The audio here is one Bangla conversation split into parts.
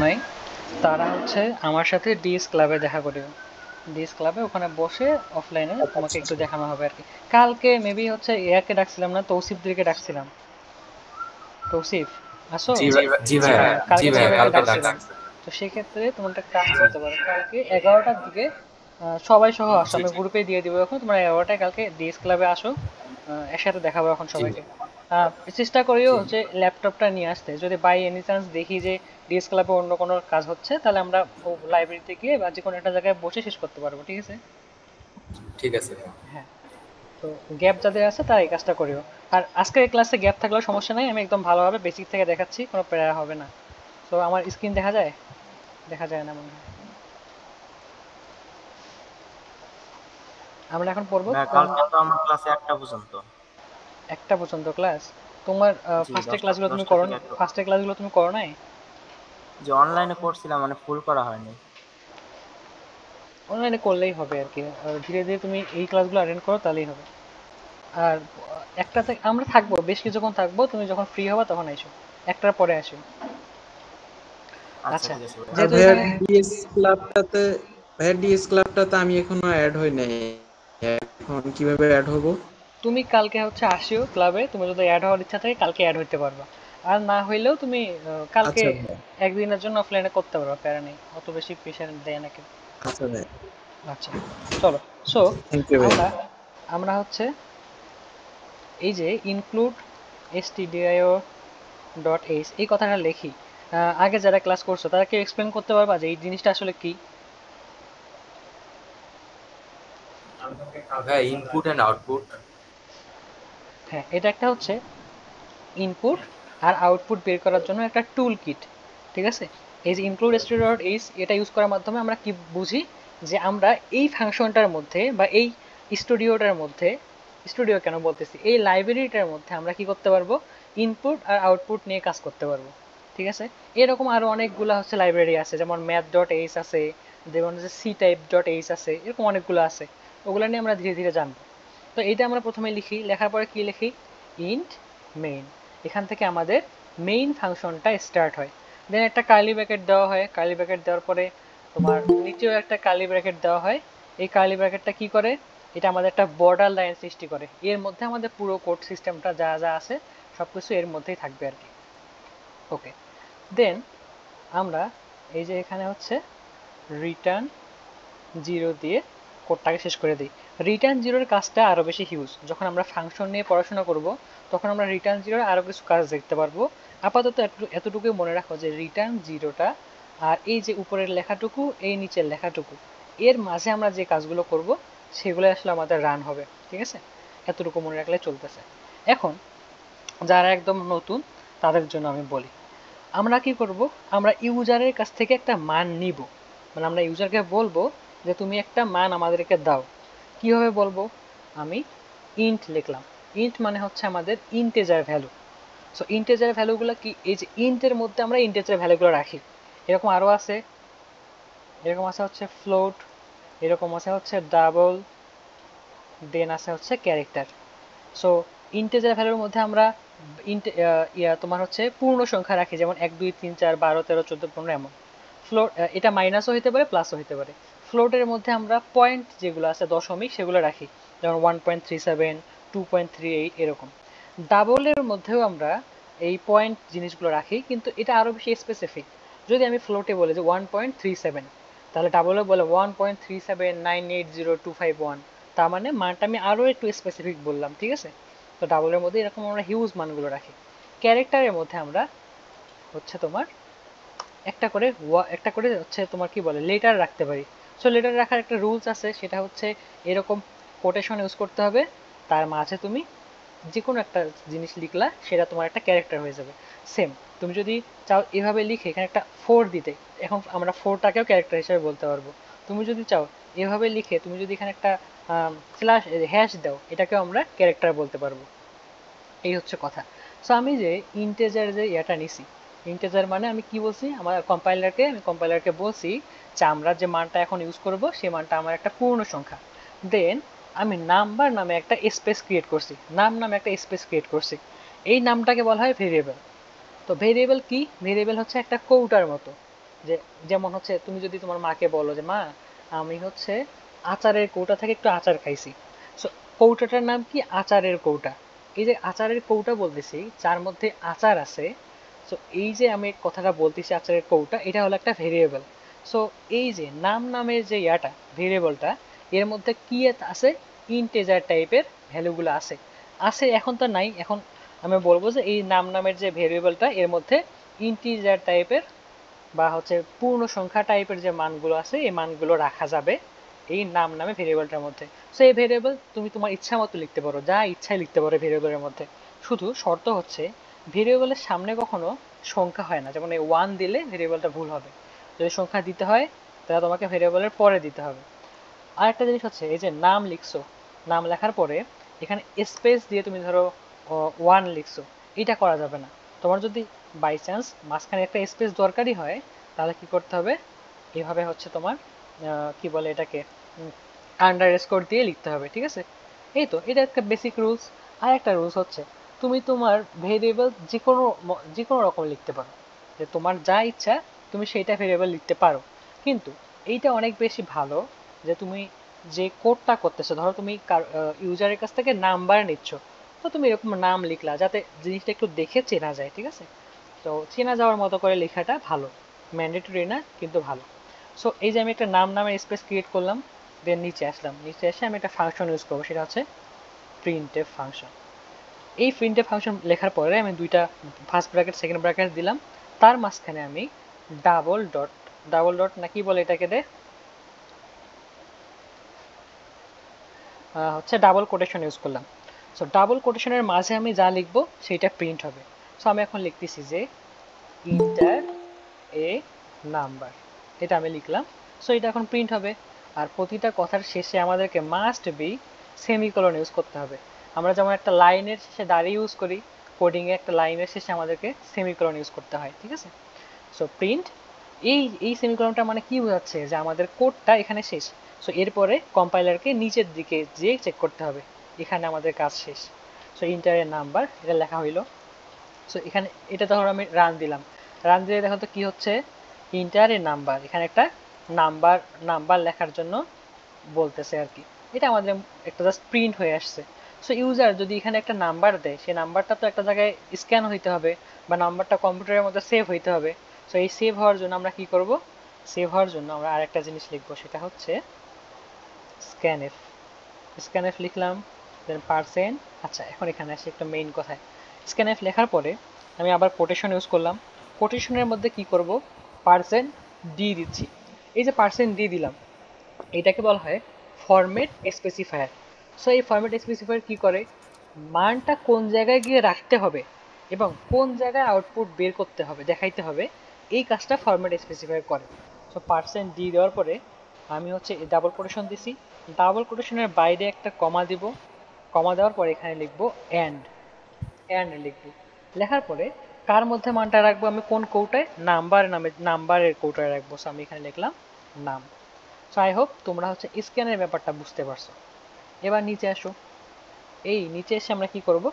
নয়, তারা হচ্ছে আমার সাথে ডিএস ক্লাবে দেখা করবে। ডিএস ক্লাবে ওখানে বসে অফলাইনে তোমাকে একটু দেখানো হবে আর কি। কালকে মেবি হচ্ছে ইয়াকে ডাকছিলাম না, তৌসিফদেরকে ডাকছিলাম। তৌসিফ, আসো? জি ভাইয়া, হ্যাঁ, জি কালকে ভাইয়া, তোমাদেরকে কালকে ডাকছিলাম। ডাকছে। তো সেক্ষেত্রে তোমরা একটা কাজ করতে পারো, কালকে 11টার দিকে সবাই সহ আসো, জি আমি গ্রুপে দিয়ে দিব এখন। তোমরা 11টায় কালকে ডিএস ক্লাবে আসো, একসাথে দেখাবো এখন জি সবাইকে। চেষ্টা করিও জি যে ল্যাপটপটা নিয়ে আসতে, যদি বাই এনি চান্স দেখি যে ডিএস ক্লাবে অন্য কোনো কাজ হচ্ছে, তাহলে আমরা লাইব্রেরিতে গিয়ে বা যে কোনো একটা জায়গায় বসে শেষ করতে পারবো, ঠিক আছে? ঠিক আছে ভাইয়া। হ্যাঁ। তো গ্যাপ যাদের আছে তারা এই কাজটা করিও। আর আজকের ক্লাসে গ্যাপ থাকলেও সমস্যা নাই, আমি একদম ভালোভাবে বেসিক থেকে দেখাচ্ছি, কোনো প্রেয়ার হবে না। তো আমার স্ক্রিন দেখা যায়? দেখা যায় না মনে হয়। আমরা এখন পড়বো ভাইয়া কালকে তো আমার ক্লাসে 1টা পর্যন্ত। 1টা পর্যন্ত ক্লাস। তোমার জি ফার্স্টের 10টা ক্লাসগুলো তুমি 10টা করো, থেকে 1টা। ফার্স্টের ক্লাসগুলো তুমি করো নাই? যে অনলাইনে করছিলাম মানে ফুল করা হয়নি। অনলাইনে করলেই হবে আর কি। ধীরে ধীরে তুমি এই ক্লাসগুলো অ্যাটেন্ড করো, তাহলেই হবে। আর একটা থেকে আমরা থাকবো, বেশ কিছুক্ষণ থাকবো, তুমি যখন ফ্রি হবা তখন এসো, 1টার পরে আসো। আচ্ছা আচ্ছা, ঠিক আছে ভাইয়া। আর যেহেতু ভাইয়া এখানে ডিএস ক্লাবটাতে আমি এখনো অ্যাড হই নাই। এখন কিভাবে অ্যাড হব? তুমি কালকে হচ্ছে আসিও ক্লাবে, তুমি যদি অ্যাড হওয়ার ইচ্ছা থাকে কালকে অ্যাড হইতে পারবা। আর না হইলেও তুমি কালকে আচ্ছা ভাই, একদিনের জন্য অফলাইনে করতে পারবা, প্যারা নেই, অত বেশি প্রেশার দেয় না কেউ। আচ্ছা ভাই, আচ্ছা, চলো। সো থ্যাংক ইউ ভাই। আমরা আমরা হচ্ছে এই যে ইনক্লুড stdio ডট এইচ এই কথাটা লিখি। আগে যারা ক্লাস করছো তারা কেউ এক্সপ্লেন করতে পারবা যে এই জিনিসটা আসলে কি? ভাইয়া, ইনপুট এন্ড আউটপুট। হ্যাঁ, এটা একটা হচ্ছে ইনপুট আর আউটপুট বের করার জন্য একটা টুল কিট, ঠিক আছে? এই যে ইনক্লুড stdio ডট এইচ, এটা ইউজ করার মাধ্যমে আমরা কি বুঝি, যে আমরা এই ফাংশনটার মধ্যে বা এই স্টুডিওটার মধ্যে, স্টুডিও কেন বলতেছি, এই লাইব্রেরিটার মধ্যে আমরা কি করতে পারবো, ইনপুট আর আউটপুট নিয়ে কাজ করতে পারবো, ঠিক আছে? এরকম আরো অনেকগুলো হচ্ছে লাইব্রেরি আছে, যেমন ম্যাথ ডট এইচ আছে, যেমন হচ্ছে সি টাইপ ডট এইচ আছে, এরকম অনেকগুলো আছে। ওগুলো নিয়ে আমরা ধীরে ধীরে জানবো। তো এইটা আমরা প্রথমে লিখি, লেখার পরে কি লিখি, ইন্ট মেইন। এখান থেকে আমাদের মেইন ফাংশনটা স্টার্ট হয়। দেন একটা কার্লি ব্র্যাকেট দেওয়া হয়, কার্লি ব্র্যাকেট দেওয়ার পরে তোমার নিচেও একটা কার্লি ব্র্যাকেট দেওয়া হয়। এই কার্লি ব্র্যাকেটটা কি করে, এটা আমাদের একটা বর্ডার লাইন সৃষ্টি করে, এর মধ্যে আমাদের পুরো কোড সিস্টেমটা যা যা আছে সব কিছু এর মধ্যেই থাকবে আর কি। ওকে, দেন আমরা এই যে এখানে হচ্ছে রিটার্ন জিরো দিয়ে কোডটাকে শেষ করে দিই। রিটার্ন জিরোর কাজটা আরও বেশি হিউজ, যখন আমরা ফাংশন নিয়ে পড়াশোনা করব তখন আমরা রিটার্ন জিরোর আরও কিছু কাজ দেখতে পারবো। আপাতত এতটুকুই মনে রাখো যে রিটার্ন জিরোটা আর এই যে উপরের লেখাটুকু, এই নিচের লেখাটুকু, এর মাঝে আমরা যে কাজগুলো করব সেগুলো আসলে আমাদের রান হবে, ঠিক আছে? এতটুকু মনে রাখলে চলতেছে। এখন যারা একদম নতুন তাদের জন্য আমি বলি, আমরা কি করব, আমরা ইউজারের কাছ থেকে একটা মান নিব। মানে আমরা ইউজারকে বলবো যে তুমি একটা মান আমাদেরকে দাও। কিভাবে বলবো, আমি ইন্ট লিখলাম। ইন্ট মানে হচ্ছে আমাদের ইন্টেজার ভ্যালু। সো ইন্টেজার ভ্যালুগুলো কি, এই যে ইন্টের মধ্যে আমরা ইন্টেজার ভ্যালুগুলো রাখি। এরকম আরও আছে, এরকম আছে হচ্ছে ফ্লোট, এরকম আছে হচ্ছে ডাবল, দেন আছে হচ্ছে ক্যারেক্টার। সো ইন্টেজার ভ্যালুর মধ্যে আমরা তোমার হচ্ছে পূর্ণ সংখ্যা রাখি, যেমন 1 2 3 4 12 13 14 15 এমন। ফ্লোট, এটা মাইনাসও হতে পারে প্লাসও হতে পারে। ফ্লোটের মধ্যে আমরা পয়েন্ট যেগুলো আছে দশমিক সেগুলো রাখি, যেমন 1.37, 2.38 এরকম। ডাবলের মধ্যেও আমরা এই পয়েন্ট জিনিসগুলো রাখি, কিন্তু এটা আরও বেশি স্পেসিফিক। যদি আমি ফ্লোটে বলি যে 1.37, তাহলে ডাবলে বলে 1.3798025 তার মানে মানটা আমি আরও একটু স্পেসিফিক বললাম, ঠিক আছে? তো ডাবলের মধ্যে এরকম আমরা হিউজ মানগুলো রাখি। ক্যারেক্টারের মধ্যে আমরা হচ্ছে তোমার একটা করে হচ্ছে তোমার কি বলে লেটার রাখতে পারি। সো লেটার রাখার একটা রুলস আছে, সেটা হচ্ছে এরকম কোটেশন ইউজ করতে হবে, তার মাঝে তুমি যে কোনো একটা জিনিস লিখলা, সেটা তোমার একটা ক্যারেক্টার হয়ে যাবে। সেম তুমি যদি চাও এভাবে লিখে এখানে একটা 4 দিতে, এখন আমরা 4টাকেও ক্যারেক্টার হিসেবে বলতে পারবো। তুমি যদি চাও এভাবে লিখে তুমি যদি এখানে একটা স্ল্যাশ হ্যাশ দাও, এটাকেও আমরা ক্যারেক্টার বলতে পারবো। এই হচ্ছে কথা। সো আমি যে ইন্টেজার যে ইয়াটা নিছি, ইন্টেজার মানে আমি কি বলছি, আমার কম্পাইলারকে বলছি যে আমরা যে মানটা এখন ইউজ করব সেই মানটা আমার একটা পূর্ণ সংখ্যা। দেন আমি নাম্বার নামে একটা স্পেস ক্রিয়েট করছি, নাম নামে একটা স্পেস ক্রিয়েট করছি। এই নামটাকে বলা হয় ভেরিয়েবল। তো ভেরিয়েবল কি, ভেরিয়েবল হচ্ছে একটা কৌটার মতো। যে যেমন হচ্ছে তুমি যদি তোমার মাকে বলো যে মা আমি হচ্ছে আচারের কৌটা থেকে একটু আচার খাইছি, সো কৌটাটার নাম কি? আচারের কৌটা। এই যে আচারের কৌটা বলতেছি যার মধ্যে আচার আছে, সো এই যে আমি কথাটা বলতেছি আচারের কৌটা, এটা হলো একটা ভেরিয়েবল। সো এই যে নাম নামের যে ইয়াটা ভেরিয়েবলটা, এর মধ্যে কি আছে? ইন্টেজার টাইপের ভ্যালুগুলো আছে। আছে এখন তো নাই, এখন আমি বলবো যে এই নাম নামের যে ভেরিয়েবলটা এর মধ্যে ইন্টিজার টাইপের বা হচ্ছে পূর্ণ সংখ্যা টাইপের যে মানগুলো আছে এই মানগুলো রাখা যাবে এই নাম নামে ভেরিয়েবলটার মধ্যে। সো এই ভেরিয়েবল তুমি তোমার ইচ্ছা মতো লিখতে পারো, যা ইচ্ছাই লিখতে পারো ভেরিয়েবলের মধ্যে। শুধু শর্ত হচ্ছে ভেরিয়েবলের সামনে কখনো সংখ্যা হয় না, যেমন এই 1 দিলে ভেরিয়েবলটা ভুল হবে। যদি সংখ্যা দিতে হয় তাহলে তোমাকে ভেরিয়েবলের পরে দিতে হবে। আর একটা জিনিস হচ্ছে এই যে নাম লিখছো, নাম লেখার পরে এখানে স্পেস দিয়ে তুমি ধরো 1 লিখছো, এটা করা যাবে না। তোমার যদি বাই চান্স মাঝখানে একটা স্পেস দরকারই হয় তাহলে কি করতে হবে? এভাবে হচ্ছে তোমার কি বলে এটাকে আন্ডার স্কোর দিয়ে লিখতে হবে, ঠিক আছে? এই তো এটা একটা বেসিক রুলস। আর একটা রুলস হচ্ছে তুমি তোমার ভেরিয়েবল যে কোনো রকম লিখতে পারো, যে তোমার যা ইচ্ছা তুমি সেইটা ভেরিয়েবল লিখতে পারো। কিন্তু এইটা অনেক বেশি ভালো যে তুমি যে কোডটা করতেছো, ধরো তুমি ইউজারের কাছ থেকে নাম্বার নিচ্ছ, তো তুমি এরকম নাম লিখলা যাতে জিনিসটা একটু দেখে চেনা যায়, ঠিক আছে? তো চেনা যাওয়ার মতো করে লেখাটা ভালো, ম্যান্ডেটরি না কিন্তু ভালো। সো এই যে আমি একটা নাম নামের স্পেস ক্রিয়েট করলাম, দেন নিচে আসলাম, নিচে এসে আমি একটা ফাংশন ইউজ করবো, সেটা হচ্ছে প্রিন্টএফ ফাংশন। এই প্রিন্টএফ ফাংশন লেখার পরে আমি দুইটা ফার্স্ট ব্র্যাকেট সেকেন্ড ব্র্যাকেট দিলাম, তার মাঝখানে আমি ডাবল ডট, ডাবল ডট না কি বলে এটাকে রে, হচ্ছে ডাবল কোটেশন ইউজ করলাম। সো ডাবল কোটেশনের মাঝে আমি যা লিখবো সেইটা প্রিন্ট হবে। সো আমি এখন লিখতেছি যে ইন্টার এ নাম্বার, এটা আমি লিখলাম। সো এটা এখন প্রিন্ট হবে। আর প্রতিটা কথার শেষে আমাদেরকে মাস্ট বি সেমিকোলন ইউজ করতে হবে। আমরা যেমন একটা লাইনের শেষে দাঁড়ি ইউজ করি, কোডিংয়ে একটা লাইনের শেষে আমাদেরকে সেমিকোলন ইউজ করতে হয়, ঠিক আছে? সো প্রিন্ট, এই সেমিকোলনটা মানে কি বোঝাচ্ছে যে আমাদের কোডটা এখানে শেষ। সো এরপরে কম্পাইলারকে নিচের দিকে যেয়ে চেক করতে হবে এখানে আমাদের কাজ শেষ। সো ইন্টারের নাম্বার এটা লেখা হইলো। সো এখানে এটা ধরো আমি রান দিলাম, রান দিলে দেখো তো কি হচ্ছে, ইন্টারের নাম্বার, এখানে একটা নাম্বার নাম্বার লেখার জন্য বলতেছে আর কি। এটা আমাদের একটা জাস্ট প্রিন্ট হয়ে আসছে। সো ইউজার যদি এখানে একটা নাম্বার দেয়, সেই নাম্বারটা তো একটা জায়গায় স্ক্যান হইতে হবে বা নাম্বারটা কম্পিউটারের মধ্যে সেভ হইতে হবে। সো এই সেভ হওয়ার জন্য আমরা কি করব? সেভ হওয়ার জন্য আমরা আরেকটা জিনিস লিখবো, সেটা হচ্ছে স্ক্যানএফ। স্ক্যানএফ লিখলাম, দেন পার্সেন্ট। আচ্ছা এখন এখানে আসে একটা মেইন কথায়, স্ক্যানএফ লেখার পরে আমি আবার কোটেশন ইউজ করলাম। কোটেশনের মধ্যে কি করব? পার্সেন্ট ডি দিচ্ছি। এই যে পার্সেন্ট ডি দিলাম, এটাকে বলা হয় ফরম্যাট স্পেসিফায়ার। সো এই ফরম্যাট স্পেসিফায়ার কি করে? মানটা কোন জায়গায় গিয়ে রাখতে হবে এবং কোন জায়গায় আউটপুট বের করতে হবে, দেখাইতে হবে, এই কাজটা ফরম্যাট স্পেসিফায়ার করে। সো পার্সেন্ট ডি দেওয়ার পরে আমি হচ্ছে ডাবল কোটেশন দিছি, ডাবল কোটেশনের বাইরে একটা কমা দিব, কমা দেওয়ার পরে এখানে লিখবো অ্যান্ড, অ্যান্ড লিখবো। লেখার পরে কার মধ্যে মানটা রাখবো? আমি কোন কৌটায়? নাম্বার নামে, নাম্বারের কৌটায় রাখবো। সো আমি এখানে লিখলাম নাম। সো আই হোপ তোমরা হচ্ছে স্ক্যানের ব্যাপারটা বুঝতে পারছো। এবার নিচে আসো, এই নিচে এসে আমরা কি করব?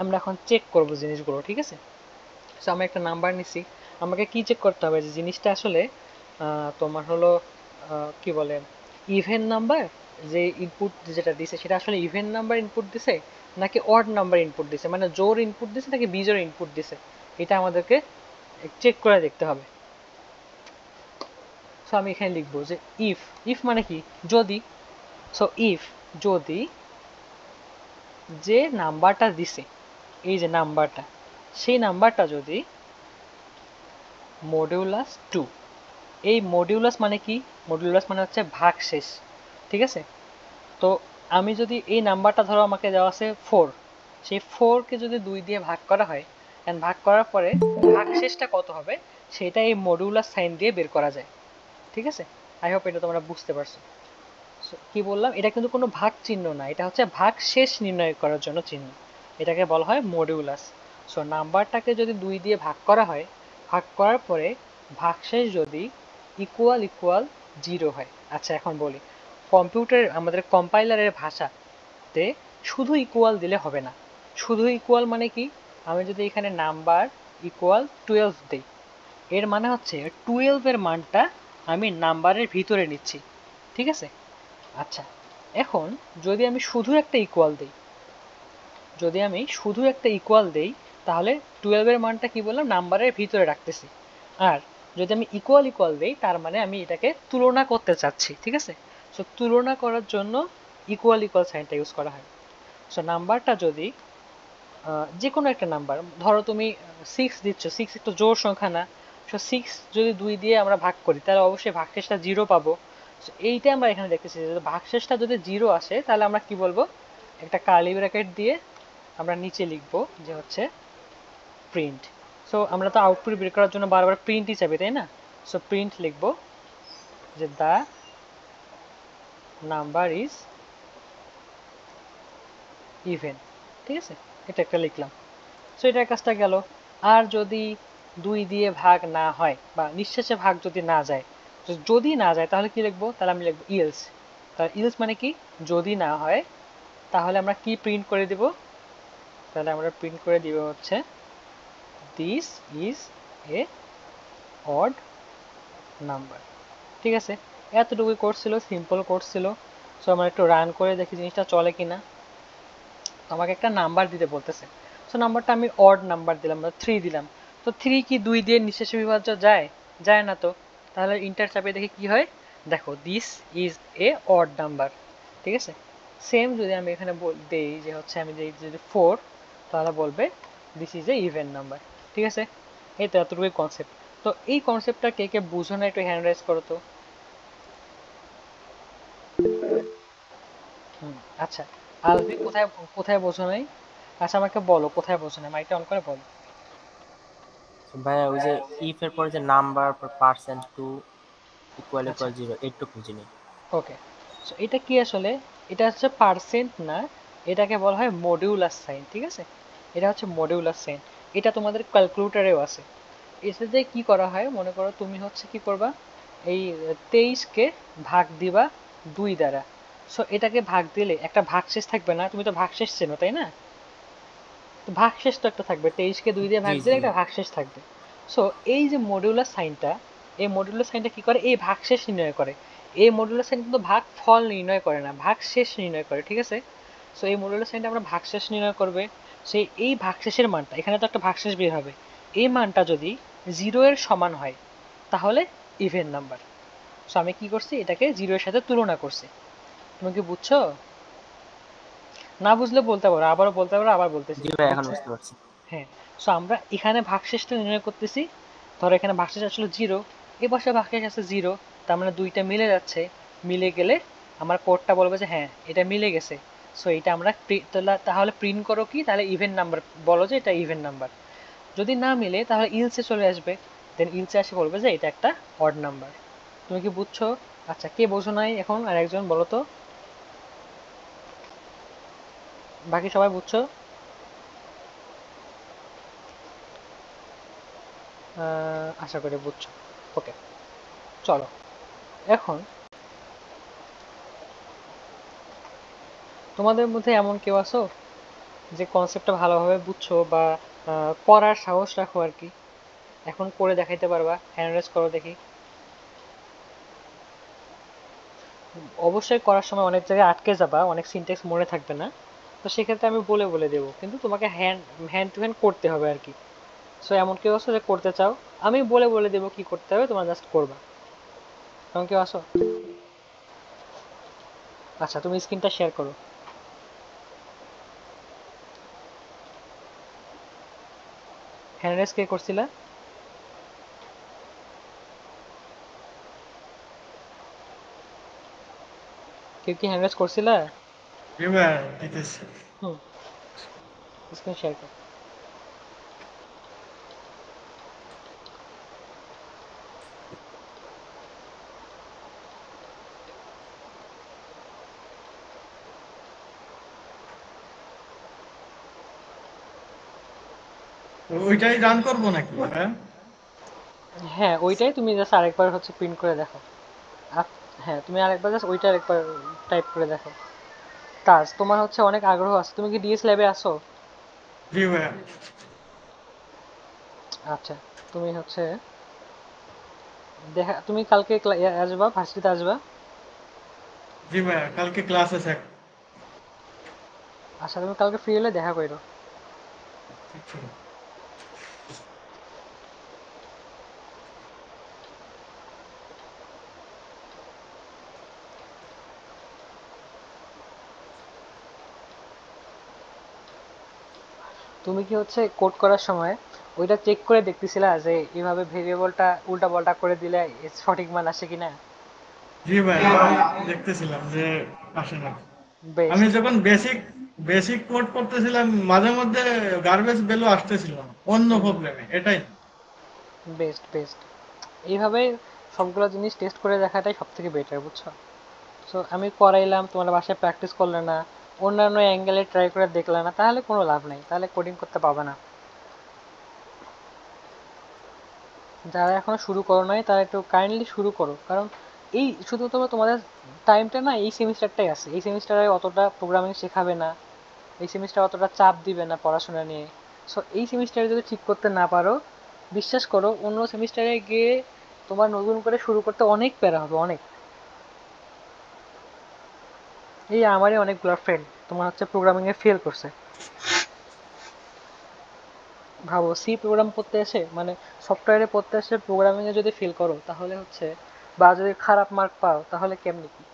আমরা এখন চেক করব জিনিসগুলো, ঠিক আছে? সো আমি একটা নাম্বার নিছি, আমাকে কি চেক করতে হবে যে জিনিসটা আসলে তোমার হলো কি বলে ইভেন নাম্বার, যে ইনপুট যেটা দিছে সেটা আসলে ইভেন নাম্বার ইনপুট দিছে নাকি অড নাম্বার ইনপুট দিছে, মানে জোর ইনপুট দিছে নাকি বিজোর ইনপুট দিছে, এটা আমাদেরকে চেক করে দেখতে হবে। সো আমি এখানে লিখবো যে ইফ, ইফ মানে কি? যদি। সো ইফ যদি যে নাম্বারটা দিছে, এই যে নাম্বারটা, সেই নাম্বারটা যদি মডিউলাস 2, এই মডিউলাস মানে কি? মডিউলাস মানে হচ্ছে ভাগশেষ, ঠিক আছে? তো আমি যদি এই নাম্বারটা ধরো আমাকে দেওয়া আছে 4, সেই 4কে যদি 2 দিয়ে ভাগ করা হয়, এন্ড ভাগ করার পরে ভাগশেষটা কত হবে সেটা এই মডিউলাস সাইন দিয়ে বের করা যায়, ঠিক আছে? আই হোপ এটা তোমরা বুঝতে পারছো। কি বললাম, এটা কিন্তু কোনো ভাগ চিহ্ন না, এটা হচ্ছে ভাগ শেষ নির্ণয় করার জন্য চিহ্ন, এটাকে বলা হয় মডিউলাস। সো নাম্বারটাকে যদি 2 দিয়ে ভাগ করা হয়, ভাগ করার পরে ভাগশেষ যদি ইকুয়াল ইকুয়াল 0 হয়। আচ্ছা এখন বলি, কম্পিউটার আমাদের কম্পাইলারের ভাষাতে শুধু ইকুয়াল দিলে হবে না। শুধু ইকুয়াল মানে কি? আমি যদি এখানে নাম্বার ইকুয়াল 12 দিই, এর মানে হচ্ছে 12 এর মানটা আমি নাম্বারের ভিতরে নিচ্ছি, ঠিক আছে? আচ্ছা, এখন যদি আমি শুধু একটা ইকুয়াল দিই, তাহলে 12 এর মানটা কি বললাম, নাম্বারের ভিতরে রাখতেছি। আর যদি আমি ইকুয়াল ইকুয়াল দিই, তার মানে আমি এটাকে তুলনা করতে চাচ্ছি, ঠিক আছে? সো তুলনা করার জন্য ইকুয়াল ইকুয়াল সাইনটা ইউজ করা হয়। সো নাম্বারটা যদি যে কোনো একটা নাম্বার, ধরো তুমি 6 দিচ্ছ, 6 একটু জোড় সংখ্যা না, সো 6 যদি 2 দিয়ে আমরা ভাগ করি তাহলে অবশ্যই ভাগশেষটা 0 পাবো। সো এইটাই আমরা এখানে দেখতেছি যে ভাগশেষটা যদি 0 আসে তাহলে আমরা কি বলবো, একটা কার্লি ব্র্যাকেট দিয়ে আমরা নিচে লিখবো যে হচ্ছে প্রিন্ট। সো আমরা তো আউটপুট বের করার জন্য বারবার প্রিন্টই চাবি, তাই না? সো প্রিন্ট লিখবো যে দ্য নাম্বার ইজ ইভেন, ঠিক আছে? এটা একটা লিখলাম। সো এটার কাজটা গেল। আর যদি 2 দিয়ে ভাগ না হয় বা নিঃশেষে ভাগ যদি না যায়, তো যদি না যায় তাহলে কি লিখবো, তাহলে আমি লিখবো ইলস। তাহলে ইলস মানে কি, যদি না হয় তাহলে আমরা কি প্রিন্ট করে দিব, তাহলে আমরা প্রিন্ট করে দিব হচ্ছে this is a odd number, ঠিক আছে? এতটুকুই কোর্স ছিল, সিম্পল কোর্স ছিল। সো আমরা একটু রান করে দেখি জিনিসটা চলে কিনা। আমাকে একটা নাম্বার দিতে বলতেছে, সো নাম্বারটা আমি অড নাম্বার দিলাম বা 3 দিলাম। তো 3 কি 2 দিয়ে নিঃশেষে বিভাজ্য যায়? যায় না তো। তাহলে ইন্টার চাপে দেখি কি হয়, দেখো this is a odd number, ঠিক আছে? সেম যদি আমি এখানে দেই যে হচ্ছে আমি যদি 4, তাহলে বলবে this is a even number, ঠিক আছে? এই তো এতটুকুই কনসেপ্ট। তো এই কনসেপ্টটা কে কে বুঝো না একটু হ্যান্ড রাইজ করো তো। আচ্ছা, আলভি কোথায় কোথায় বোঝো নাই? আচ্ছা আমাকে বলো কোথায় বোঝো নাই, মাইকটা অন করে বলো। ভাইয়া ওই যে ইফ এর পরে যে নাম্বার পার্সেন্ট টু ইকুয়াল আচ্ছা, ইকুয়াল 0 একটু খুঁজিনি। ওকে। সো এটা কি আসলে, এটা হচ্ছে পার্সেন্ট না, এটাকে বলা হয় মডিউলাস সাইন, ঠিক আছে? এটা হচ্ছে মডিউলাস সাইন। এটা তোমাদের ক্যালকুলেটরেও আছে। এটাতে কি করা হয়, মনে করো তুমি হচ্ছে কি করবা, এই 23-কে ভাগ দিবা 2 দ্বারা। সো এটাকে ভাগ দিলে একটা ভাগশেষ থাকবে না, তুমি তো ভাগশেষ চেনো তাই না? তো ভাগশেষ তো একটা থাকবে, 23-কে 2 দিয়ে জি ভাগ দিলে জি। একটা ভাগশেষ থাকবে। সো এই যে মডিউলাস সাইনটা, এই মডিউলাস সাইনটা কি করে, এই ভাগশেষ নির্ণয় করে। এই মডিউলাস সাইন কিন্তু ভাগফল নির্ণয় করে না, ভাগশেষ নির্ণয় করে, ঠিক আছে? সো এই মডিউলাস সাইনটা আমরা ভাগশেষ নির্ণয় করবে। সেই এই ভাগশেষের মানটা, এখানে তো একটা ভাগশেষ বের হবে, এই মানটা যদি 0 এর সমান হয় তাহলে ইভেন নাম্বার। সো আমি কি করছি, এটাকে 0 এর সাথে তুলনা করছি। তুমি কি বুঝছো? না বুঝলে বলতে পারো, আবারও বলতে পারো, আবার বলতেছি, জি ভাই এখন বুঝছো? বুঝতে পারছি। হ্যাঁ। সো আমরা এখানে ভাগশেষটা নির্ণয় করতেছি। ধরো এখানে ভাগশেষ আসলে 0, এ পাশে ভাগশেষ আছে 0, তার মানে দুইটা মিলে যাচ্ছে। মিলে গেলে আমার কোডটা বলবে যে হ্যাঁ এটা মিলে গেছে। সো এটা আমরা তাহলে প্রিন্ট করো কি, তাহলে ইভেন নাম্বার বলো যে এটা ইভেন নাম্বার। যদি না মিলে তাহলে ইলসে চলে আসবে, দেন ইলসে এসে বলবে যে এটা একটা অড নাম্বার। তুমি কি বুঝছো? আচ্ছা, কে বোঝো নাই এখন আর একজন বলো তো। বাকি সবাই বুঝছো? আশা করি বুঝছো। ওকে, চলো। এখন তোমাদের মধ্যে এমন কেউ আছো যে কনসেপ্টটা ভালোভাবে বুঝছো বা করার সাহস রাখো আর কি, এখন করে দেখাইতে পারবা, হ্যান্ড রেজ করো দেখি। অবশ্যই করার সময় অনেক জায়গায় আটকে যাবা, অনেক সিনট্যাক্স মনে থাকবে না। তো সেক্ষেত্রে আমি বলে বলে দেবো, কিন্তু তোমাকে হ্যান্ড হ্যান্ড টু হ্যান্ড করতে হবে আর কি। সো এমন কেউ আছো যে করতে চাও, আমি বলে বলে দেবো কি করতে হবে, তোমরা জাস্ট করবা। এমন কেউ আসো? আচ্ছা, তুমি স্ক্রিনটা শেয়ার করো। হ্যান্ড রেজ কে করছিলা? কেউ কি হ্যান্ড রেজ করছিলা? এবার দিতেছি। হুম, স্ক্রিন শেয়ার করো। ওইটাই রান করবো নাকি? হ্যাঁ, হ্যাঁ ওইটাই, তুমি জাস্ট আরেকবার হচ্ছে প্রিন্ট করে দেখো। হ্যাঁ তুমি আরেকবার জাস্ট ওইটা আরেকবার টাইপ করে দেখো। কাজ তোমার হচ্ছে অনেক আগ্রহ আছে, তুমি কি ডিএস ল্যাবে আসো? জি ভাইয়া। আচ্ছা, তুমি হচ্ছে দেখা, তুমি কালকে আসবা, ভার্সিটিতে আসবা? জি ভাইয়া, কালকে ক্লাস আছে আচ্ছা, তুমি কালকে ফ্রি হলে দেখা করো। একটা। তুমি কি হচ্ছে কোড করার সময় ওইটা চেক করে দেখতেছিলা যে এইভাবে ভেরিয়েবলটা উল্টা পাল্টা করে দিলে সঠিক মান আসে কিনা? জি ভাইয়া, আমি দেখতেছিলাম যে আসে না। আমি বেস্ট, যখন বেসিক বেসিক কোড করতেছিলাম, মাঝে মধ্যে গার্বেজ ভ্যালু আসতেছিল না, অন্য প্রবলেমে, এটাই না। Best, best. এইভাবে সবগুলো জিনিস টেস্ট করে দেখাটাই সব থেকে বেটার, বুঝছো? সো আমি করাইলাম, তোমার বাসায় প্র্যাকটিস করলে না, অন্যান্য অ্যাঙ্গেলে ট্রাই করে দেখলে না, তাহলে কোনো লাভ নেই, তাহলে কোডিং করতে পারবে না। যারা এখনো শুরু করো নাই তারা একটু কাইন্ডলি শুরু করো, কারণ এই শুধু তোমাদের টাইমটা না এই সেমিস্টারটাই আছে, এই সেমিস্টারে অতটা প্রোগ্রামিং শেখাবে না, এই সেমিস্টার অতটা চাপ দিবে না পড়াশোনা নিয়ে। সো এই সেমিস্টারে যদি ঠিক করতে না পারো, বিশ্বাস করো অন্য সেমিস্টারে গিয়ে তোমার নতুন করে শুরু করতে অনেক প্যারা হবে, অনেক। এই আমারই অনেকগুলো ফ্রেন্ড তোমার হচ্ছে প্রোগ্রামিংয়ে ফেল করছে। ভাবো, সি প্রোগ্রাম পড়তে এসে, মানে সফটওয়্যারে পড়তে এসে প্রোগ্রামিংয়ে যদি ফেল করো তাহলে হচ্ছে, বা যদি খারাপ মার্ক পাও তাহলে কেমনি কি?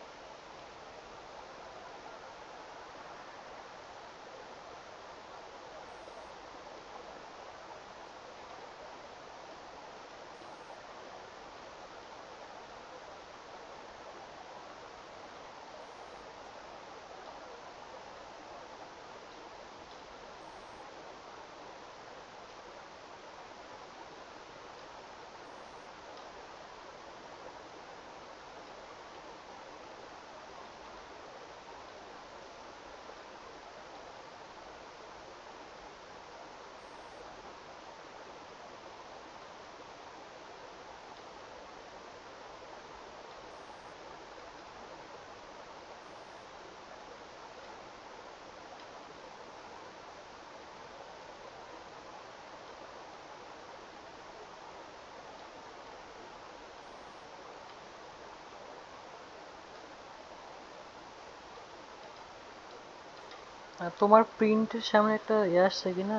আর তোমার প্রিন্টের সামনে একটা ইয়ে আসছে কি না?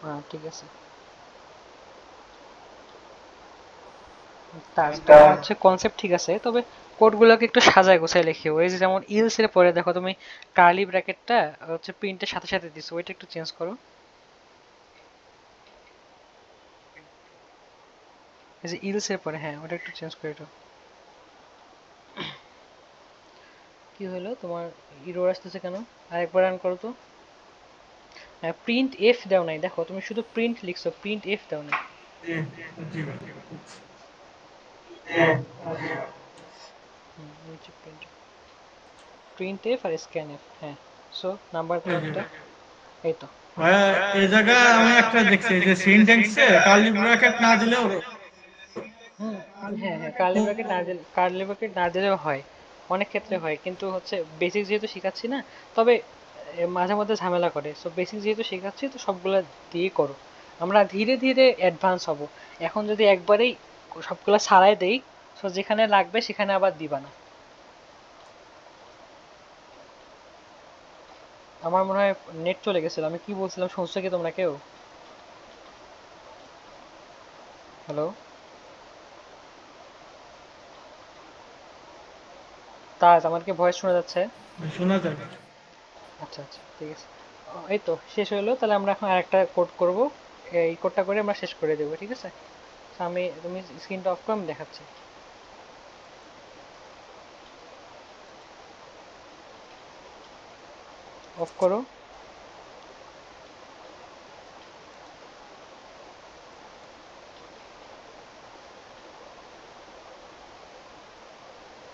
হ্যাঁ, ঠিক আছে। তোমার হচ্ছে কনসেপ্ট ঠিক আছে, তবে কোডগুলোকে একটু সাজায় গোছায় লিখিও। এই যে যেমন ইলস এর পরে দেখো তুমি কার্লি ব্র্যাকেটটা হচ্ছে প্রিন্টের সাথে সাথে দিছো, ওইটা একটু চেঞ্জ করো। এই যে ইলস এর পরে, হ্যাঁ ওটা একটু চেঞ্জ করে দাও। কি হলো তোমার, ইরর আসতেছে কেন? আরেকবার রান করো তো। হ্যাঁ, প্রিন্ট এফ দাও নাই, দেখো তুমি শুধু প্রিন্ট লিখছো, প্রিন্ট এফ দাও নাই। জি জি ভাই। নিচে print, print F R scan F, হ্যাঁ। সো নাম্বার দাও এই যে একটা, এই তো। ভাইয়া, এই জায়গায় আমি একটা দেখছি যে সিনট্যাক্সে কার্লি ব্র্যাকেট না দিলেও হুম, হ্যাঁ হ্যাঁ, কার্লি ব্র্যাকেট না দিলেও হয়, অনেক ক্ষেত্রে হয়, কিন্তু হচ্ছে বেসিক যেহেতু শেখাচ্ছি না, তবে মাঝে মধ্যে ঝামেলা করে। সো বেসিক যেহেতু শেখাচ্ছি তো সবগুলা দিয়ে করো, আমরা ধীরে ধীরে অ্যাডভান্স হব। এখন যদি একবারেই সবগুলা ছাড়াই দেই, সো যেখানে লাগবে সেখানে আবার দিবা না। আমার মনে হয় নেট চলে গেছিল, আমি কি বলছিলাম শুনছো কি তোমরা কেউ? হ্যালো? তাজ, আমার কি ভয়েস শোনা যাচ্ছে? শোনা যায়। আচ্ছা আচ্ছা, ঠিক আছে। এই তো শেষ হলো, তাহলে আমরা এখন আরেকটা কোড করব, এই কোডটা করে আমরা শেষ করে দেবো, ঠিক আছে? তো তুমি স্ক্রিনটা অফ করো, আমি দেখাচ্ছি। অফ করো।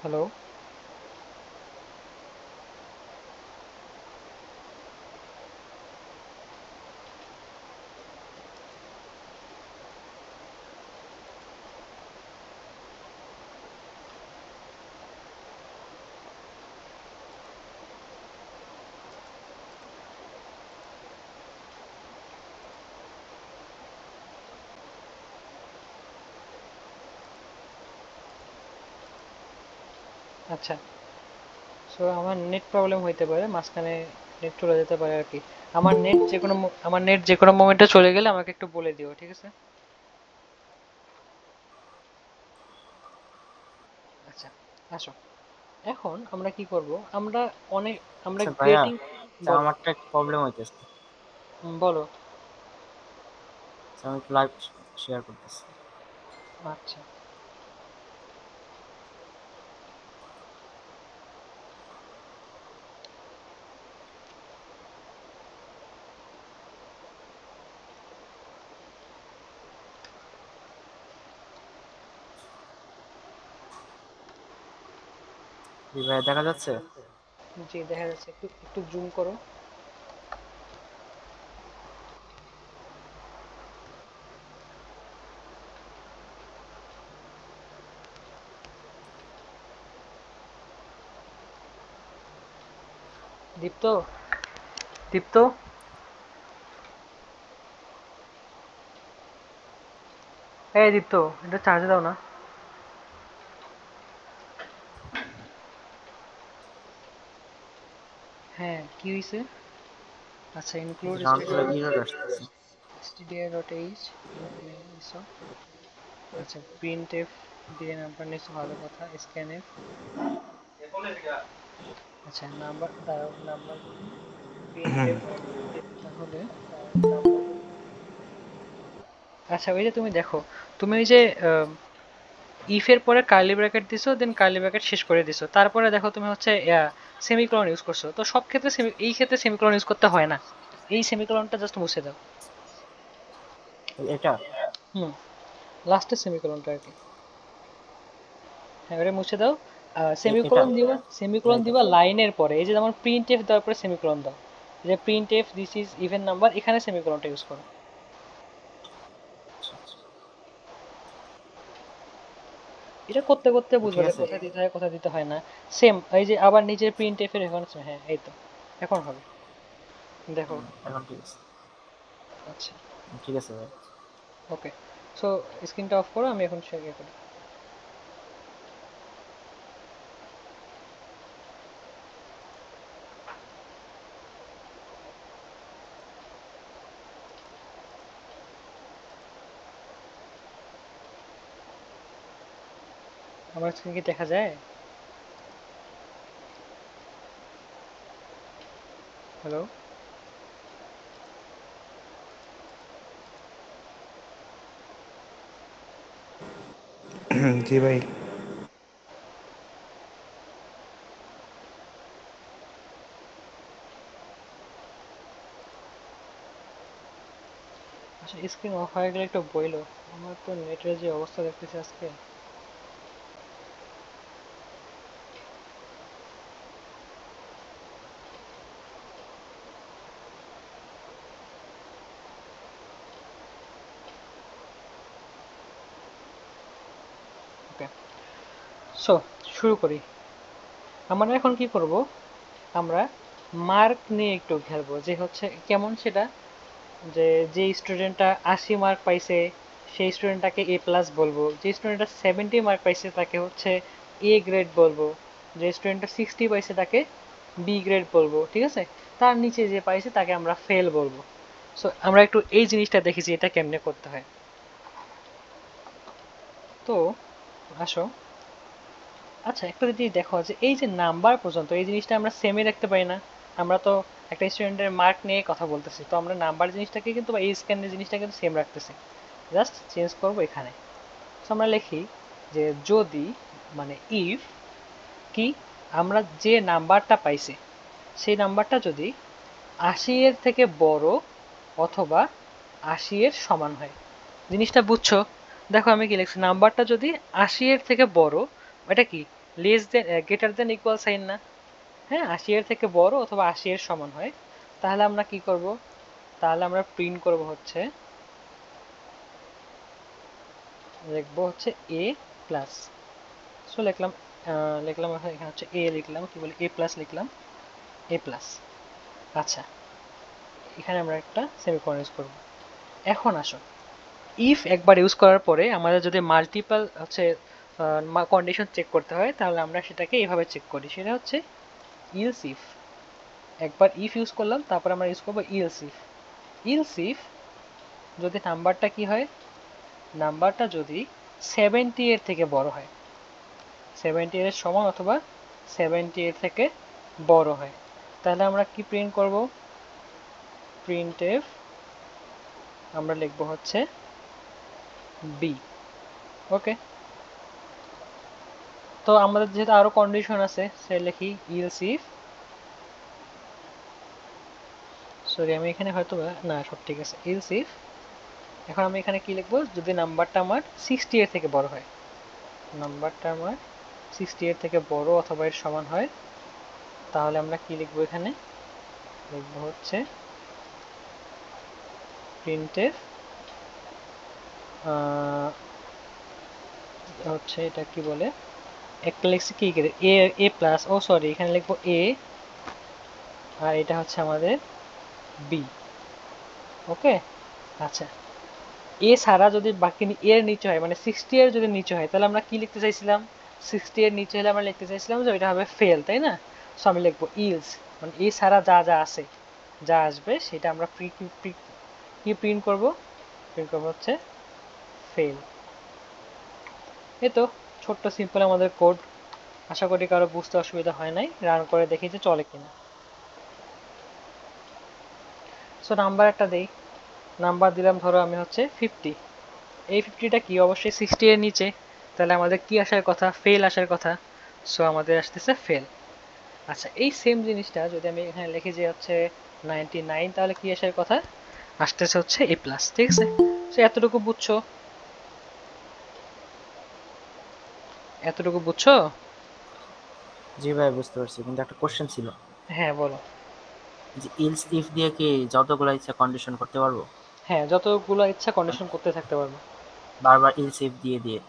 হ্যালো? আচ্ছা, সো আমার নেট প্রবলেম হইতে পারে, মাঝখানে নেট চলে যেতে পারে আর কি। আমার নেট যে কোনো মোমেন্টে চলে গেলে আমাকে একটু বলে দিও, ঠিক আছে? আচ্ছা, আসো, এখন আমরা কি করব, আমরা অনেক আমরা আচ্ছা ভাইয়া, ক্রিয়েটিং। আমারটা একটু প্রবলেম হইতেছে। বলো। আচ্ছা, আমি লাইভ শেয়ার করতেছি। আচ্ছা, জি ভাইয়া, দেখা যাচ্ছে? জি দেখা যাচ্ছে, একটু একটু জুম করো। দীপ্ত, দীপ্ত, এই দীপ্ত, এটা চার্জে দাও না। হ্যাঁ, কি হয়েছে? আচ্ছা, ইনক্লুড রান করলে এরর আসতেছে। stdio.h নিছো। আচ্ছা, printf দিয়ে নাম্বার নিছো, ভালো কথা। scanf, আচ্ছা নাম্বার দাও, নাম্বার বলি printf, তাহলে আচ্ছা ওই যে তুমি দেখো, তুমি ওই যে if এর পরে কার্লি ব্র্যাকেট দিছো, দেন কার্লি ব্র্যাকেট শেষ করে দিছো, তারপরে দেখো তুমি হচ্ছে সেমিকোলন ইউজ করছো। তো সব ক্ষেত্রে এই ক্ষেত্রে সেমিকোলন ইউজ করতে হয় না, এই সেমিকোলনটা জাস্ট মুছে দাও। এটা হুম, লাস্টের সেমিকোলনটা আর কি। হ্যাঁ, ওটা মুছে দাও। এটা সেমিকোলন এটা দিবা লাইনের পরে, এই যে যেমন প্রিন্ট এফ দেওয়ার পরে সেমিকোলন দাও, এই যে print F this is even number, এখানে সেমিকোলনটা ইউজ করো। আচ্ছা, আচ্ছা। এটা করতে করতে বুঝবা ঠিক যে আছে, কোথায় দিতে হয় কোথায় দিতে হয় না। সেম এই যে আবার নিজের প্রিন্ট এফ এর এখন, হ্যাঁ এই তো এখন হবে, দেখো। এখন ঠিক আছে। আচ্ছা, ঠিক আছে ভাই। ওকে, সো স্ক্রিনটা অফ করো, আমি এখন শেয়ার করি। আমার স্ক্রিন কি দেখা যায়? হ্যালো? জি ভাই। আচ্ছা, স্ক্রিন অফ হয়ে গেলে একটু বইলো, আমার তো নেটের যে অবস্থা দেখতেছি আজকে। ওকে, সো শুরু করি। আমরা এখন কি করব, আমরা মার্ক নিয়ে একটু খেলবো, যে হচ্ছে কেমন সেটা, যে যে স্টুডেন্টটা 80 মার্ক পাইছে সেই স্টুডেন্টটাকে এ প্লাস বলবো, যে স্টুডেন্টটা 70 মার্ক পাইছে তাকে হচ্ছে এ গ্রেড বলবো, যে স্টুডেন্টটা 60 পাইছে তাকে বি গ্রেড বলবো, ঠিক আছে? তার নিচে যে পাইছে তাকে আমরা ফেল বলবো। সো আমরা একটু এই জিনিসটা দেখেছি এটা কেমনে করতে হয়। তো আসো, আচ্ছা একটা যদি দেখো যে এই যে নাম্বার পর্যন্ত এই জিনিসটা আমরা সেমই রাখতে পারি না। আমরা তো একটা স্টুডেন্টের মার্ক নিয়ে কথা বলতেছি, তো আমরা নাম্বার জিনিসটাকে কিন্তু বা এই স্ক্যানের জিনিসটা কিন্তু সেম রাখতেছি, জাস্ট চেঞ্জ করবো এখানে। তো আমরা লিখি যে যদি, মানে ইফ কি, আমরা যে নাম্বারটা পাইছি সেই নাম্বারটা যদি 80 এর থেকে বড় অথবা 80 এর সমান হয়। জিনিসটা বুঝছো? দেখো আমি কি লিখছি, নাম্বারটা যদি 80 এর থেকে বড়, এটা কি less than greater than equal sign না? হ্যাঁ, 80 এর থেকে বড় অথবা 80 এর সমান হয়, তাহলে আমরা কি করব, তাহলে আমরা প্রিন্ট করব হচ্ছে, লিখবো হচ্ছে এ প্লাস। সো লিখলাম, লিখলাম এখানে হচ্ছে এ, লিখলাম কি বলি এ প্লাস, লিখলাম এ প্লাস। আচ্ছা, এখানে আমরা একটা সেমিকোলন ইউজ করব। এখন আসো, ইফ একবার ইউজ করার পরে আমাদের যদি মাল্টিপল হচ্ছে কন্ডিশন চেক করতে হয়, তাহলে আমরা সেটাকে এইভাবে চেক করি, সেটা হচ্ছে ইলস ইফ। একবার ইফ ইউজ করলাম, তারপর আমরা ইউজ করবো ইলস ইফ। ইলস ইফ যদি নাম্বারটা কি হয়, নাম্বারটা যদি 70 এর থেকে বড় হয়, 70 এর সমান অথবা 70 এর থেকে বড় হয়, তাহলে আমরা কি প্রিন্ট করব, প্রিন্টএফ আমরা লিখব হচ্ছে বি। ওকে, তো আমাদের যেহেতু আরো কন্ডিশন আছে, সে লিখি ইলস ইফ, সরি আমি এখানে হয়তো না সব ঠিক আছে, ইলস ইফ। এখন আমি এখানে কি লিখবো, যদি নাম্বারটা আমার 60 এর থেকে বড় হয়, নাম্বারটা আমার 60 এর থেকে বড় অথবা এর সমান হয়, তাহলে আমরা কি লিখবো, এখানে লিখবো হচ্ছে প্রিন্টএফ হচ্ছে এটা কি বলে, একটা লিখছি কি এ, এ প্লাস, ও সরি এখানে লিখবো এ, আর এটা হচ্ছে আমাদের বি। ওকে, আচ্ছা, এ ছাড়া যদি বাকি এর নিচে হয়, মানে 60 এর যদি নিচে হয়, তাহলে আমরা কি লিখতে চাইছিলাম, 60 এর নিচে হলে আমরা লিখতে চাইছিলাম যে ওইটা হবে ফেল, তাই না? সো আমি লিখবো ইলস, মানে এ ছাড়া যা যা আছে, যা আসবে সেটা আমরা কি প্রিন্ট করব, প্রিন্ট করবো হচ্ছে ফেল। এই তো ছোট্ট সিম্পল আমাদের কোড, আশা করি কারো বুঝতে অসুবিধা হয় নাই, রান করে দেখি যে চলে কিনা। সো নাম্বার একটা দেই, নাম্বার দিলাম ধরো আমি হচ্ছে 50, এই 50টা কি অবশ্যই 60 এর নিচে, তাহলে আমাদের কি আসার কথা, ফেল আসার কথা, সো আমাদের আসতেছে ফেল। আচ্ছা, এই সেম জিনিসটা যদি আমি এখানে লিখি যে হচ্ছে 99, তাহলে কি আসার কথা, আসতেছে হচ্ছে এ প্লাস। ঠিক আছে, সো এতটুকু বুঝছো, এতটুকু বুঝছো? জি ভাই বুঝতে পারছি, কিন্তু একটা কোশ্চেন ছিল হ্যাঁ বলো। যে ইলস ইফ দিয়ে কি যতগুলো ইচ্ছা কন্ডিশন করতে পারবো? হ্যাঁ, যতগুলো ইচ্ছা কন্ডিশন করতে থাকতে পারবো। বারবার ইলস ইফ দিয়ে দিয়ে।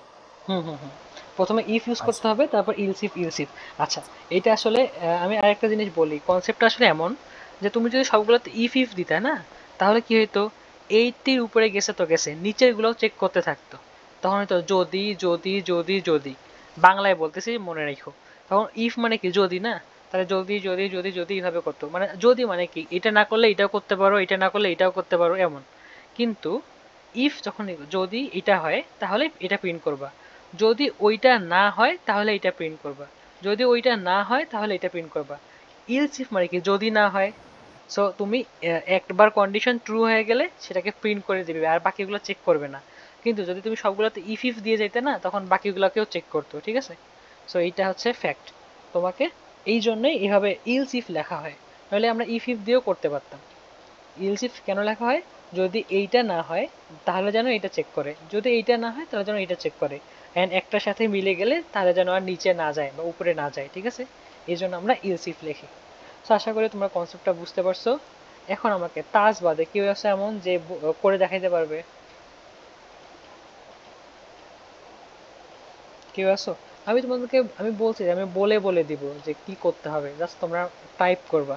হুম হুম হুম, প্রথমে ইফ ইউজ আচ্ছা। করতে হবে, তারপর ইলস ইফ, ইলস ইফ। আচ্ছা, এটা আসলে আমি আরেকটা জিনিস বলি, কনসেপ্টটা আসলে এমন যে তুমি যদি সবগুলোতে ইফ ইফ দিতে না, তাহলে কি হইতো, 80-র উপরে গেছে তো গেছে, নিচের গুলো চেক করতে থাকতো, তখন হয়তো যদি যদি যদি যদি, বাংলায় বলতেছি মনে রেখো, তখন ইফ মানে কি যদি না, তাহলে যদি যদি যদি যদি এইভাবে করতো, মানে যদি মানে কি এটা না করলে এটাও করতে পারো, এটা না করলে এটাও করতে পারো এমন। কিন্তু ইফ যখন যদি এটা হয় তাহলে এটা প্রিন্ট করবা, যদি ওইটা না হয় তাহলে এটা প্রিন্ট করবা, যদি ওইটা না হয় তাহলে এটা প্রিন্ট করবা। ইলস ইফ মানে কি যদি না হয়, সো তুমি একবার কন্ডিশন ট্রু হয়ে গেলে সেটাকে প্রিন্ট করে দিবে আর বাকিগুলো চেক করবে না। কিন্তু যদি তুমি সবগুলোতে ইফ ইফ দিয়ে যেতে না, তখন বাকিগুলোকেও চেক করতো। ঠিক আছে, সো এইটা হচ্ছে ফ্যাক্ট। তোমাকে এই জন্যই এভাবে ইলস ইফ লেখা হয়, নাহলে আমরা ইফ ইফ দিয়েও করতে পারতাম। ইলস ইফ কেন লেখা হয়, যদি এইটা না হয় তাহলে যেন এটা চেক করে, যদি এইটা না হয় তাহলে যেন এটা চেক করে, অ্যান্ড একটার সাথে মিলে গেলে তাহলে যেন আর নিচে না যায় বা উপরে না যায়। ঠিক আছে, এই জন্য আমরা ইলস ইফ লিখি। তো আশা করি তোমরা কনসেপ্টটা বুঝতে পারছো। এখন আমাকে তাজ বাদে কেউ আছে এমন যে করে দেখাইতে পারবে, কেউ আছো? আমি তোমাদেরকে আমি বলছি যে আমি বলে বলে দিব যে কি করতে হবে, জাস্ট তোমরা টাইপ করবা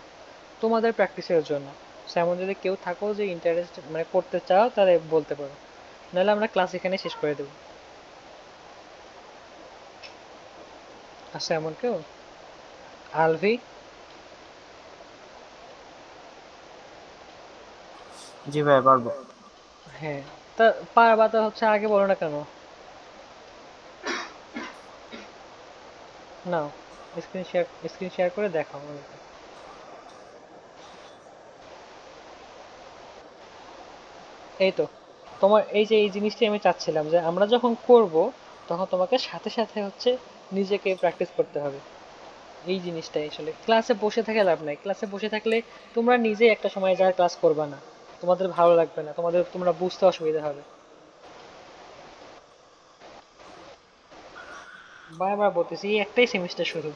তোমাদের প্র্যাকটিসের জন্য। So, এমন যদি কেউ থাকো যে ইন্টারেস্ট মানে করতে চাও, তাহলে বলতে পারো, নাহলে আমরা ক্লাস এখানে শেষ করে দেবো। আচ্ছা, এমন কেউ? আলভি? জি ভাই পারবো। হ্যাঁ, তা পারবা তো হচ্ছে আগে বলো না কেন? নাও, স্ক্রিন শেয়ার করে দেখাও আমাকে। এই তো, তোমার এই যে এই জিনিসটাই আমি চাচ্ছিলাম যে আমরা যখন করব তখন তোমাকে সাথে সাথে হচ্ছে নিজেকে প্র্যাকটিস করতে হবে। এই জিনিসটাই আসলে ক্লাসে বসে থেকে লাভ নাই, ক্লাসে বসে থাকলে তোমরা নিজেই একটা সময় যার ক্লাস করবা না, তোমাদের ভালো লাগবে না, তোমরা বুঝতে অসুবিধা হবে। বারবার বলতেছি, এই একটাই সেমিস্টার শুধু।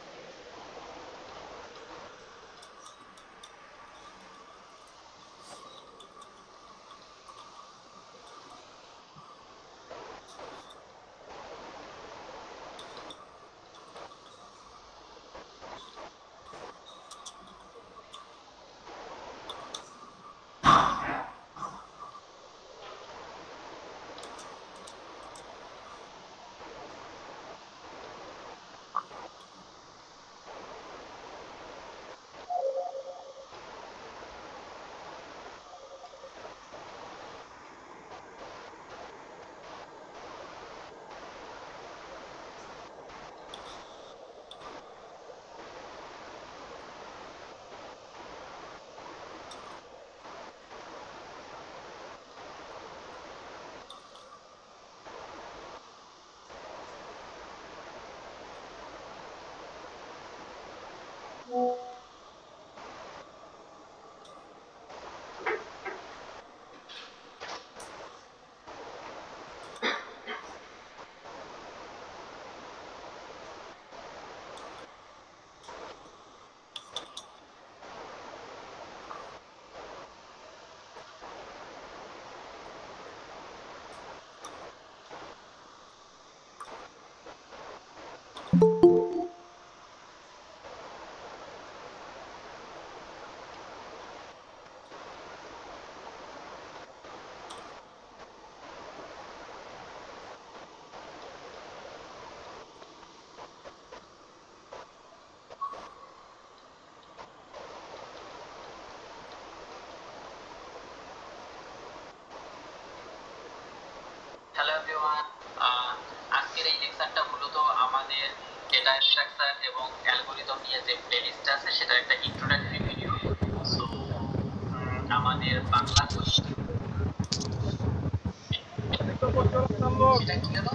এভরিওয়ান, আজকের এই লেকচারটা মূলত আমাদের ডেটা স্ট্রাকচার এবং অ্যালগরিদম নিয়ে যে প্লেলিস্ট আছে সেটা একটা ইন্ট্রোডাক্টরি ভিডিও। সো আমাদের বাংলা বই সেটা কি হলো,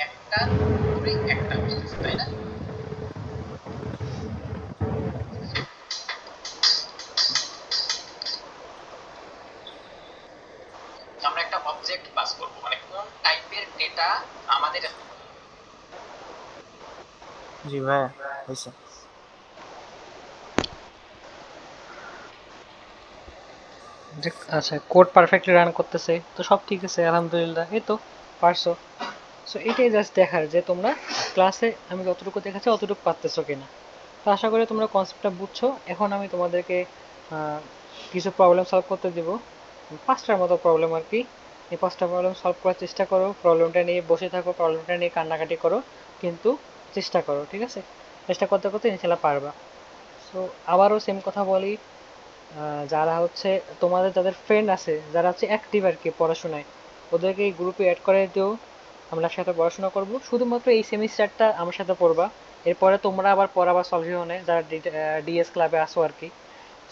একটার উপরে একটা বুঝতেছে, তাই না? আমরা একটা অবজেক্ট পাস করব, মানে কোন টাইপের ডেটা আমাদের। জি ভাইয়া হয়েছে। আচ্ছা, কোড পারফেক্টলি রান করতেছে তো সব ঠিক আছে, আলহামদুলিল্লাহ। এই তো পারছো। সো এটাই জাস্ট দেখার যে তোমরা ক্লাসে আমি যতটুকু দেখাচ্ছি অতটুকু পারতেছো কিনা। তো আশা করি তোমরা কনসেপ্টটা বুঝছো। এখন আমি তোমাদেরকে কিছু প্রবলেম সলভ করতে দেবো, 5টার মতো প্রবলেম আর কি। এই 5টা প্রবলেম সলভ করার চেষ্টা করো, প্রবলেমটা নিয়ে বসে থাকো, প্রবলেমটা নিয়ে কান্নাকাটি করো, কিন্তু চেষ্টা করো, ঠিক আছে? চেষ্টা করতে করতে ইনশাল্লাহ পারবা। সো আবারও সেম কথা বলি, যারা হচ্ছে তোমাদের যাদের ফ্রেন্ড আছে যারা হচ্ছে অ্যাক্টিভ আর কি পড়াশোনায়, ওদেরকে এই গ্রুপে অ্যাড করে দিও। আমরা একসাথে পড়াশোনা করব, শুধুমাত্র এই সেমিস্টারটা আমার সাথে পড়বা। এরপরে তোমরা আবার পড়াবা সলভিওনে, যারা ডিএস ক্লাবে আসো আর কি।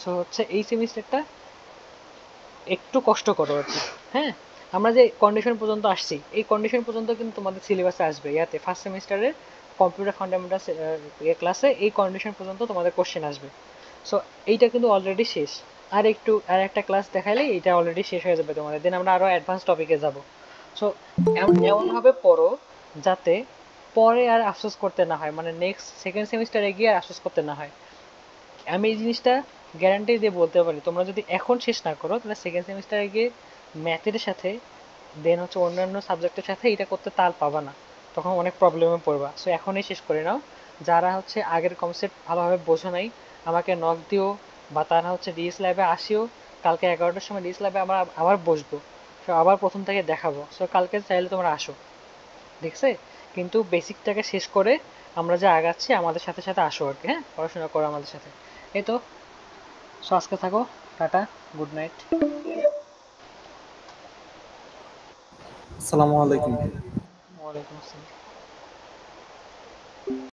সো হচ্ছে এই সেমিস্টারটা একটু কষ্ট করো আর কি। হ্যাঁ, আমরা যে কন্ডিশন পর্যন্ত আসছি এই কন্ডিশন পর্যন্ত কিন্তু তোমাদের সিলেবাসে আসবে, ইয়াতে ফার্স্ট সেমিস্টারের কম্পিউটার ফান্ডামেন্টালস ক্লাসে এই কন্ডিশন পর্যন্ত তোমাদের কোশ্চেন আসবে। সো এইটা কিন্তু অলরেডি শেষ, আর একটা ক্লাস দেখাইলে এইটা অলরেডি শেষ হয়ে যাবে তোমাদের, দেন আমরা আরও অ্যাডভান্স টপিকে যাব। সো এমনভাবে পড়ো যাতে পরে আর আফসোস করতে না হয়, মানে নেক্সট সেকেন্ড সেমিস্টারে গিয়ে আর আফসোস করতে না হয়। আমি এই জিনিসটা গ্যারান্টি দিয়ে বলতে পারি, তোমরা যদি এখন শেষ না করো তাহলে সেকেন্ড সেমিস্টারে গিয়ে ম্যাথের সাথে দেন হচ্ছে অন্যান্য সাবজেক্টের সাথে এটা করতে তাল পাবা না, তখন অনেক প্রবলেমে পড়বা। সো এখনই শেষ করে নাও। যারা হচ্ছে আগের কনসেপ্ট ভালোভাবে বোঝো নাই আমাকে নক দিও, বা তারা হচ্ছে ডিএস ল্যাবে আসিও। কালকে 11টার সময় ডিএস ল্যাবে আমরা আবার বসবো, সো আবার প্রথম থেকে দেখাবো। সো কালকে চাইলে তোমরা আসো, দেখছে? কিন্তু বেসিকটাকে শেষ করে আমরা যে আগাচ্ছি আমাদের সাথে সাথে আসো আর কি। হ্যাঁ, পড়াশোনা করো আমাদের সাথে। এই তো। সো আজকে থাকো, টাটা, গুড নাইট। আসসালামু আলাইকুম। ওয়ালাইকুম আসসালাম।